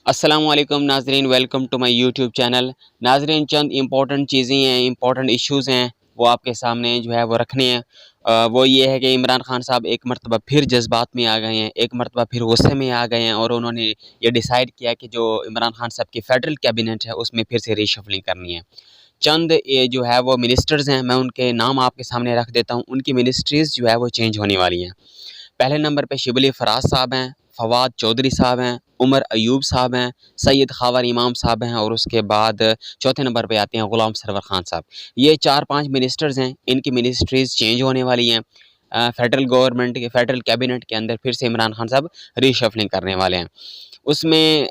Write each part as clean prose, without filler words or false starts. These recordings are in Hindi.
अस्सलामुअलैकुम नाजरीन, welcome to my YouTube channel. नाजरीन, चंद इंपॉर्टेंट चीज़ें हैं, इंपॉर्टेंट इश्यूज़ हैं, वो आपके सामने जो है वो रखने हैं। वो ये है कि इमरान खान साहब एक मरतबा फिर जज्बात में आ गए हैं, एक मरतबा फिर गुस्से में आ गए हैं और उन्होंने ये डिसाइड किया कि जो इमरान खान साहब की फेडरल कैबिनेट है उसमें फिर से रीशफलिंग करनी है। चंद ये जो है वो मिनिस्टर्स हैं, मैं उनके नाम आपके सामने रख देता हूँ। उनकी मिनिस्ट्रीज़ जो है वो चेंज होने वाली हैं। पहले नंबर पे शिबली फराज साहब हैं, फवाद चौधरी साहब हैं, उमर अयूब साहब हैं, सैयद खावर इमाम साहब हैं और उसके बाद चौथे नंबर पे आते हैं गुलाम सरवर खान साहब। ये 4-5 मिनिस्टर्स हैं, इनकी मिनिस्ट्रीज़ चेंज होने वाली हैं। फेडरल गवर्नमेंट के फेडरल कैबिनेट के अंदर फिर से इमरान खान साहब रीशफलिंग करने वाले हैं। उसमें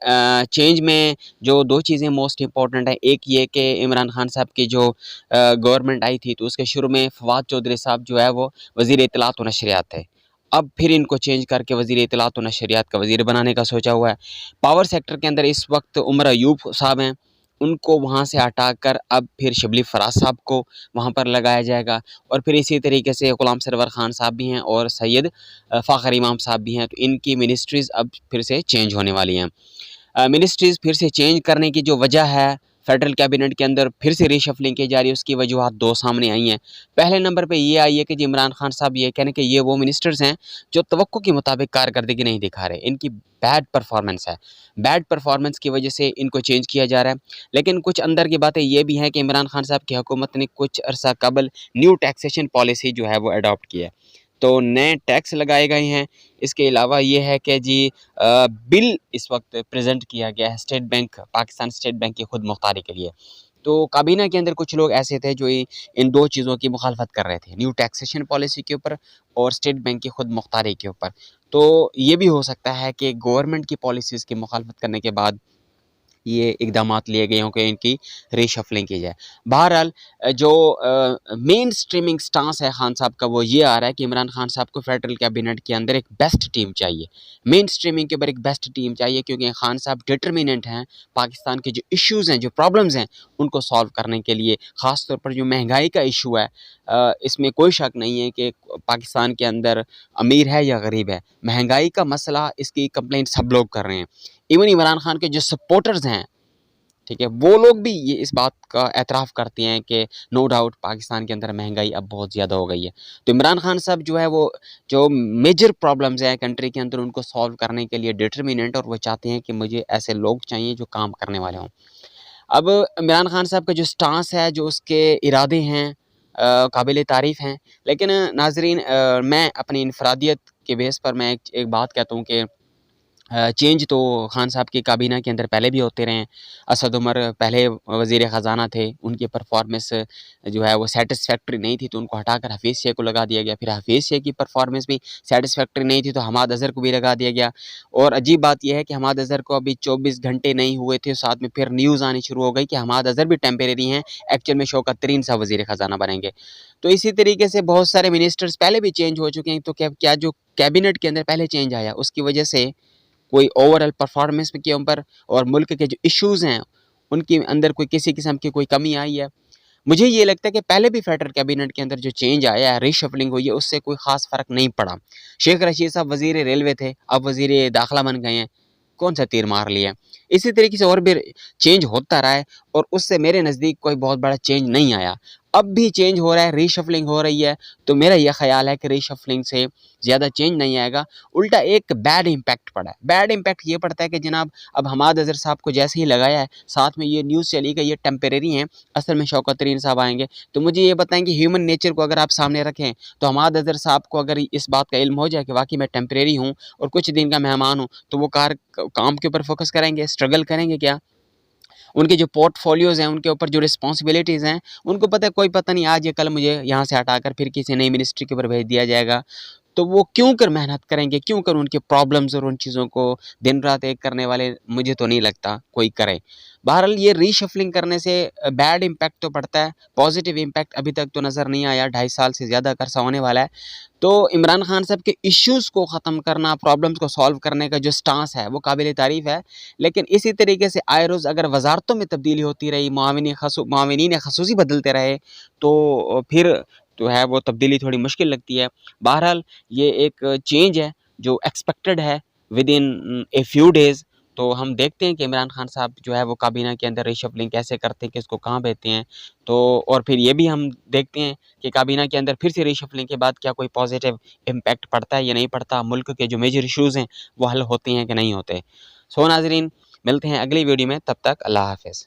चेंज में जो 2 चीज़ें मोस्ट इम्पॉर्टेंट हैं, एक ये कि इमरान खान साहब की जो गवर्नमेंट आई थी तो उसके शुरू में फवाद चौधरी साहब जो है वो वज़ीर इत्तलात व नशरियात थे। अब फिर इनको चेंज करके वज़ीर इत्तलात व नशरियात का वज़ीर बनाने का सोचा हुआ है। पावर सेक्टर के अंदर इस वक्त उमर अयूब साहब हैं, उनको वहाँ से हटाकर अब फिर शिबली फराज साहब को वहाँ पर लगाया जाएगा और फिर इसी तरीके से गुलाम सरवर खान साहब भी हैं और सैयद फ़ाखर इमाम साहब भी हैं, तो इनकी मिनिस्ट्रीज़ अब फिर से चेंज होने वाली हैं। मिनिस्ट्रीज़ फिर से चेंज करने की जो वजह है, फेडरल कैबिनेट के अंदर फिर से रीशफलिंग की जा रही है, उसकी वजूहात 2 सामने आई हैं। पहले नंबर पे ये आई है कि जी इमरान खान साहब ये कह रहे हैं कि ये वो मिनिस्टर्स हैं जो तवक्को के मुताबिक कारकर्दगी नहीं दिखा रहे। इनकी बैड परफॉर्मेंस है। बैड परफॉर्मेंस की वजह से इनको चेंज किया जा रहा है। लेकिन कुछ अंदर की बातें ये भी हैं कि इमरान खान साहब की हुकूमत ने कुछ अरसा कबल न्यू टैक्सेशन पॉलिसी जो है वो अडॉप्ट की है। तो नए टैक्स लगाए गए हैं। इसके अलावा ये है कि जी बिल इस वक्त प्रेजेंट किया गया है state bank Pakistan state bank की खुद मुख्तारी के लिए। तो काबीना के अंदर कुछ लोग ऐसे थे जो इन 2 चीज़ों की मुखालफत कर रहे थे, न्यू टैक्सेशन पॉलिसी के ऊपर और स्टेट बैंक की खुद मुख्तारी के ऊपर। तो ये भी हो सकता है कि गवर्नमेंट की पॉलिसीज़ की मुखालफत करने के बाद ये इक़दामात लिए गए हों कि इनकी रीशफ़लिंग की जाए। बहरहाल जो मेन स्ट्रीमिंग स्टांस है खान साहब का वो ये आ रहा है कि इमरान खान साहब को फेडरल कैबिनेट के अंदर एक बेस्ट टीम चाहिए। मेन स्ट्रीमिंग के ऊपर एक बेस्ट टीम चाहिए क्योंकि खान साहब डिटरमिनेंट हैं पाकिस्तान के जो इश्यूज़ हैं, जो प्रॉब्लम्स हैं, उनको सॉल्व करने के लिए। ख़ास तौर पर जो महंगाई का इशू है, इसमें कोई शक नहीं है कि पाकिस्तान के अंदर अमीर है या गरीब है। महंगाई का मसला, इसकी कंप्लेंट सब लोग कर रहे हैं। इवन इमरान खान के जो सपोर्टर्स हैं, ठीक है, वो लोग भी ये इस बात का एतराफ़ करते हैं कि नो डाउट पाकिस्तान के अंदर महंगाई अब बहुत ज़्यादा हो गई है। तो इमरान खान साहब जो है वो जो मेजर प्रॉब्लम्स हैं कंट्री के अंदर उनको सॉल्व करने के लिए डिटरमिनेंट, और वो चाहते हैं कि मुझे ऐसे लोग चाहिए जो काम करने वाले हों। अब इमरान खान साहब का जो स्टांस है, जो उसके इरादे हैं, काबिल तारीफ़ हैं। लेकिन नाज़रीन, मैं अपनी इनफरादियत के बेस पर मैं एक बात कहता हूँ कि चेंज तो खान साहब की काबीना के अंदर पहले भी होते रहे हैं। असद उमर पहले वज़ीर ख़ज़ाना थे, उनकी परफॉर्मेंस जो है वो सैटिस्फैक्टरी नहीं थी तो उनको हटाकर हफ़ीज़ शेख को लगा दिया गया। फिर हफ़ीज़ शेख की परफॉर्मेंस भी सैटिस्फैक्टरी नहीं थी तो हमाद अज़हर को भी लगा दिया गया। और अजीब बात ये है कि हमाद अज़हर को अभी 24 घंटे नहीं हुए थे, साथ में फिर न्यूज़ आनी शुरू हो गई कि हमाद अज़हर भी टेम्परेरी हैं, एक्चुअल में शौकत तरीन साहब वज़ीर ख़ज़ाना बनेंगे। तो इसी तरीके से बहुत सारे मिनिस्टर्स पहले भी चेंज हो चुके हैं। तो क्या क्या जो कैबिनेट के अंदर पहले चेंज आया उसकी वजह से कोई ओवरऑल परफॉर्मेंस के ऊपर और मुल्क के जो इश्यूज़ हैं उनके अंदर कोई किसी किस्म की कोई कमी आई है? मुझे ये लगता है कि पहले भी फेडरल कैबिनेट के अंदर जो चेंज आया है, रीशफलिंग हुई है, उससे कोई ख़ास फ़र्क नहीं पड़ा। शेख रशीद साहब वज़ीर रेलवे थे, अब वज़ीर दाखिला बन गए हैं। कौन-सा तीर मार लिया? इसी तरीके से और भी चेंज होता रहा है और उससे मेरे नज़दीक कोई बहुत बड़ा चेंज नहीं आया। अब भी चेंज हो रहा है, रीशफलिंग हो रही है, तो मेरा ये ख़्याल है कि रीशफलिंग से ज़्यादा चेंज नहीं आएगा, उल्टा एक बैड इम्पैक्ट पड़ा है। बैड इम्पैक्ट ये पड़ता है कि जनाब अब हमाद अज़हर साहब को जैसे ही लगाया है, साथ में ये न्यूज़ चली कि ये टेम्परेरी हैं, असल में शौकत तरीन साहब आएँगे। तो मुझे ये बताएँ कि ह्यूमन नेचर को अगर आप सामने रखें, तो हमाद अज़हर साहब को अगर इस बात का इल्म हो जाए कि वाक़ई मैं टेम्परेरी हूँ और कुछ दिन का मेहमान हूँ, तो वो काम के ऊपर फ़ोकस करेंगे, स्ट्रगल करेंगे क्या? उनके जो पोर्टफोलियोज़ हैं, उनके ऊपर जो रिस्पॉन्सिबिलिटीज़ हैं, उनको पता है कोई पता नहीं आज या कल मुझे यहाँ से हटाकर फिर किसी नई मिनिस्ट्री के ऊपर भेज दिया जाएगा। तो वो क्यों कर मेहनत करेंगे, क्यों कर उनके प्रॉब्लम्स और उन चीज़ों को दिन-रात एक करने वाले मुझे तो नहीं लगता कोई करे। बहरहाल ये रीशफ़लिंग करने से बैड इम्पैक्ट तो पड़ता है, पॉज़िटिव इम्पैक्ट अभी तक तो नज़र नहीं आया, 2.5 साल से ज़्यादा का अरसा होने वाला है। तो इमरान खान साहब के इश्यूज़ को ख़त्म करना, प्रॉब्लम्स को सॉल्व करने का जो स्टांस है, वो काबिल तारीफ़ है। लेकिन इसी तरीके से आए रोज़ अगर वज़ारतों में तब्दीली होती रही, मुआविनीन ख़ुसूसी बदलते रहे, तो फिर जो है वो तब्दीली थोड़ी मुश्किल लगती है। बहरहाल ये एक चेंज है जो एक्सपेक्टेड है विदिन ए फ्यू डेज़, तो हम देखते हैं कि इमरान खान साहब जो है वो काबीना के अंदर रीशफलिंग कैसे करते हैं, किसको कहाँ भेजते हैं। तो और फिर ये भी हम देखते हैं कि काबीना के अंदर फिर से रीशफलिंग के बाद क्या कोई पॉजिटिव इम्पैक्ट पड़ता है या नहीं पड़ता, मुल्क के जो मेजर इशूज़ हैं वो हल होते हैं कि नहीं होते। सो नाज़रीन, मिलते हैं अगली वीडियो में, तब तक अल्लाह हाफ़िज़।